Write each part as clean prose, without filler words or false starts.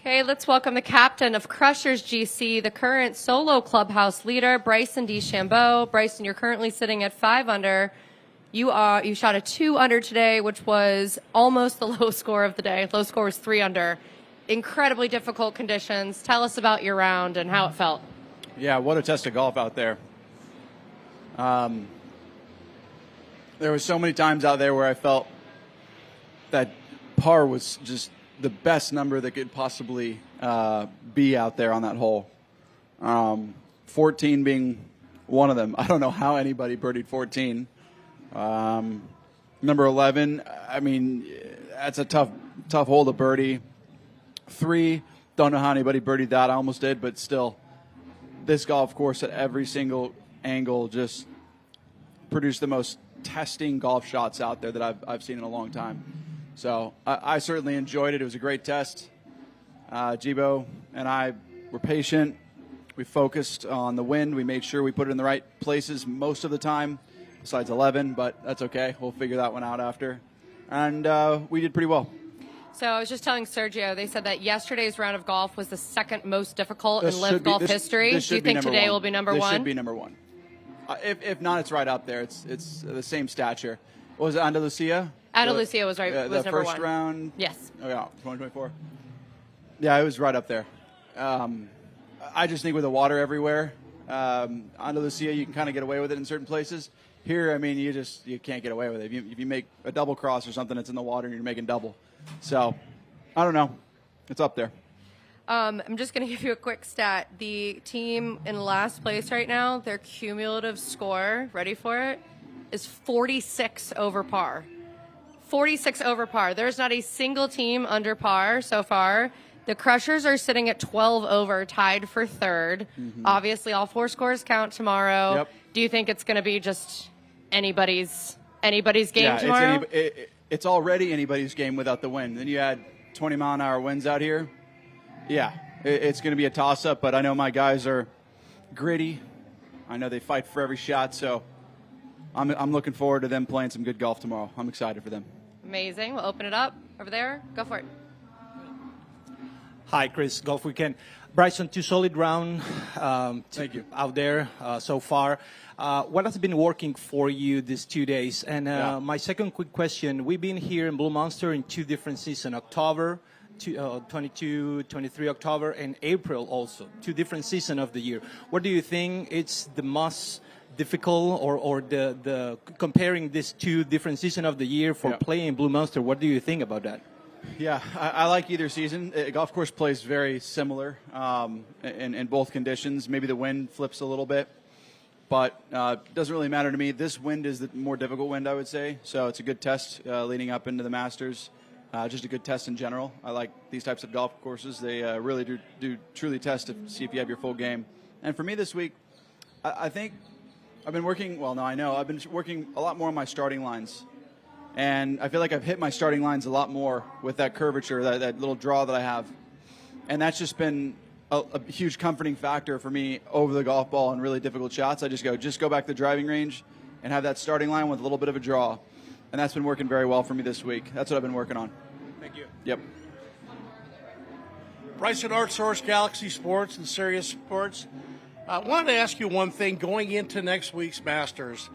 Okay, let's welcome the captain of Crushers GC, the current solo clubhouse leader, Bryson DeChambeau. Bryson, you're currently sitting at 5 under. You shot a 2 under today, which was almost the low score of the day. Low score was 3 under. Incredibly difficult conditions. Tell us about your round and how it felt. Yeah, what a test of golf out there. There was so many times out there where I felt that par was just the best number that could possibly be out there on that hole. 14 being one of them. I don't know how anybody birdied 14. Number 11, I mean, that's a tough hole to birdie. 3, don't know how anybody birdied that. I almost did, but still, this golf course at every single angle just produced the most testing golf shots out there that I've seen in a long time. So I certainly enjoyed it. It was a great test. Jibo and I were patient. We focused on the wind. We made sure we put it in the right places most of the time, besides 11, but that's okay. We'll figure that one out after. And we did pretty well. So I was just telling Sergio, they said that yesterday's round of golf was the second most difficult in LIV Golf history. Do you think today will be number 1? This should be number 1. If not, it's right up there. It's the same stature. What was it, Andalusia? Andalusia was right. Was the number first 1. Round. Yes. Oh yeah, 2024. Yeah, it was right up there. I just think with the water everywhere, Andalusia, you can kind of get away with it in certain places. Here, I mean, you can't get away with it. If you make a double cross or something, it's in the water and you're making double. So, I don't know. It's up there. I'm just going to give you a quick stat. The team in last place right now, their cumulative score, ready for it, is 46 over par. 46 over par. There's not a single team under par so far. The Crushers are sitting at 12 over, tied for 3rd. Mm-hmm. Obviously, all 4 scores count tomorrow. Yep. Do you think it's going to be just anybody's game tomorrow? It's already anybody's game without the wind. Then you add 20-mile-an-hour winds out here. Yeah, it's going to be a toss-up, but I know my guys are gritty. I know they fight for every shot, so I'm looking forward to them playing some good golf tomorrow. I'm excited for them. Amazing. We'll open it up over there. Go for it. Hi, Chris, Golf Weekend. Bryson, 2 solid round Thank you. out there so far. What has been working for you these 2 days? And my second quick question, we've been here in Blue Monster in 2 different seasons, October, 22, 23 October, and April also, 2 different seasons of the year. What do you think it's the most difficult or the comparing these 2 different seasons of the year for playing Blue Monster? What do you think about that? Yeah, I like either season. A golf course plays very similar in both conditions. Maybe the wind flips a little bit, but it doesn't really matter to me. This wind is the more difficult wind, I would say. So it's a good test leading up into the Masters. Just a good test in general. I like these types of golf courses. They really do truly test to see if you have your full game. And for me this week, I think I've been working, I've been working a lot more on my starting lines. And I feel like I've hit my starting lines a lot more with that curvature, that little draw that I have. And that's just been a huge comforting factor for me over the golf ball and really difficult shots. I just go back to the driving range and have that starting line with a little bit of a draw. And that's been working very well for me this week. That's what I've been working on. Thank you. Yep. Bryson, Art Source, Galaxy Sports, and Sirius Sports. I wanted to ask you one thing going into next week's Masters.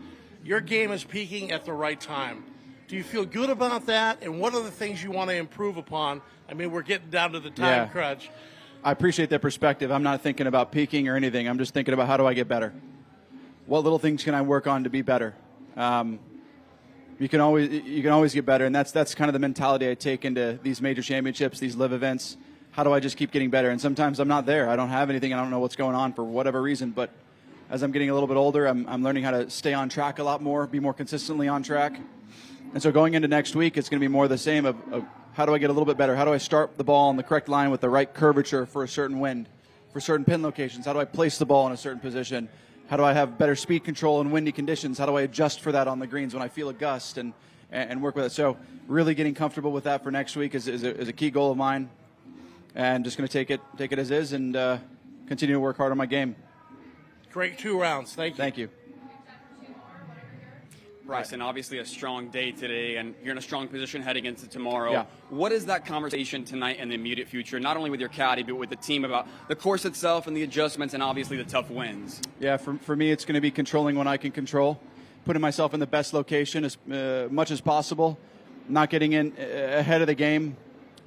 Your game is peaking at the right time. Do you feel good about that? And what are the things you want to improve upon? I mean, we're getting down to the time crunch. I appreciate that perspective. I'm not thinking about peaking or anything. I'm just thinking about how do I get better? What little things can I work on to be better? You can always get better, and that's kind of the mentality I take into these major championships, these LIV events. How do I just keep getting better? And sometimes I'm not there. I don't have anything. I don't know what's going on for whatever reason. But as I'm getting a little bit older, I'm learning how to stay on track a lot more, be more consistently on track. And so going into next week, it's going to be more the same of how do I get a little bit better? How do I start the ball on the correct line with the right curvature for a certain wind, for certain pin locations? How do I place the ball in a certain position? How do I have better speed control in windy conditions? How do I adjust for that on the greens when I feel a gust and work with it? So really getting comfortable with that for next week is a key goal of mine. And just going to take it as is and continue to work hard on my game. Great 2 rounds. Thank you. Thank you. Bryson, obviously a strong day today, and you're in a strong position heading into tomorrow. Yeah. What is that conversation tonight and the immediate future, not only with your caddy, but with the team about the course itself and the adjustments and obviously the tough wins? Yeah, for me, it's going to be controlling what I can control, putting myself in the best location as much as possible, not getting in ahead of the game.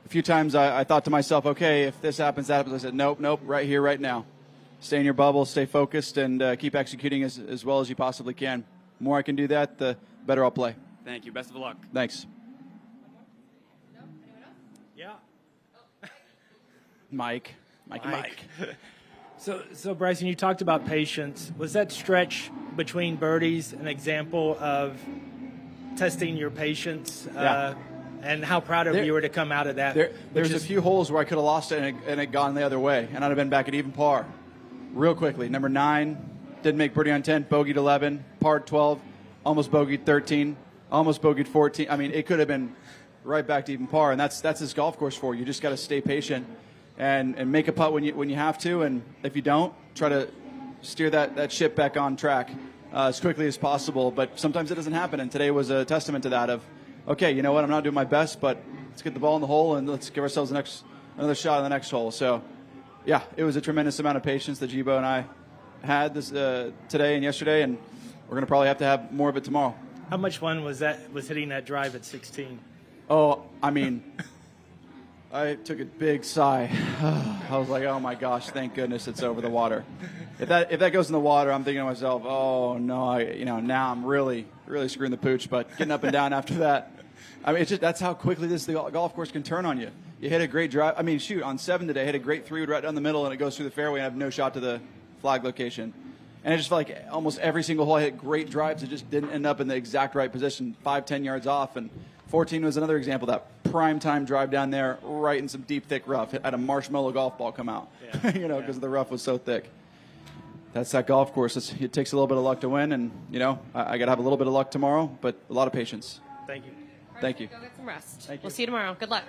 A few times I thought to myself, okay, if this happens, that happens. I said, nope, right here, right now. Stay in your bubble, stay focused, and keep executing as well as you possibly can. The more I can do that, the better I'll play. Thank you. Best of luck. Thanks. Yeah. Mike. So Bryson, you talked about patience. Was that stretch between birdies an example of testing your patience? Yeah. And how proud of you were to come out of that? There's a few holes where I could have lost it and it gone the other way, and I'd have been back at even par real quickly. Number 9, didn't make birdie on 10, bogeyed 11, parred 12, almost bogeyed 13, almost bogeyed 14. I mean, it could have been right back to even par, and that's this golf course for you. You just got to stay patient and make a putt when you have to, and if you don't, try to steer that ship back on track as quickly as possible. But sometimes it doesn't happen, and today was a testament to that of, okay, you know what, I'm not doing my best, but let's get the ball in the hole and let's give ourselves another shot on the next hole. So, yeah, it was a tremendous amount of patience that Jibo and I had this today and yesterday, and we're going to probably have to have more of it tomorrow. How much fun was hitting that drive at 16? Oh, I mean, I took a big sigh. I was like, oh my gosh, thank goodness it's over the water. If that goes in the water, I'm thinking to myself, oh no, now I'm really screwing the pooch. But getting up and down after that, I mean, that's how quickly the golf course can turn on you. You hit a great drive. I mean, shoot, on 7 today, I hit a great 3-wood right down the middle, and it goes through the fairway, and I have no shot to the flag location. And it just felt like almost every single hole I hit great drives. It just didn't end up in the exact right position, 5-10 yards off. And 14 was another example of that prime time drive down there, right in some deep, thick rough. Had a marshmallow golf ball come out, because the rough was so thick. That's that golf course. It takes a little bit of luck to win, and, I got to have a little bit of luck tomorrow, but a lot of patience. Thank you. Thank you. Go get some rest. Thank you. We'll see you tomorrow. Good luck.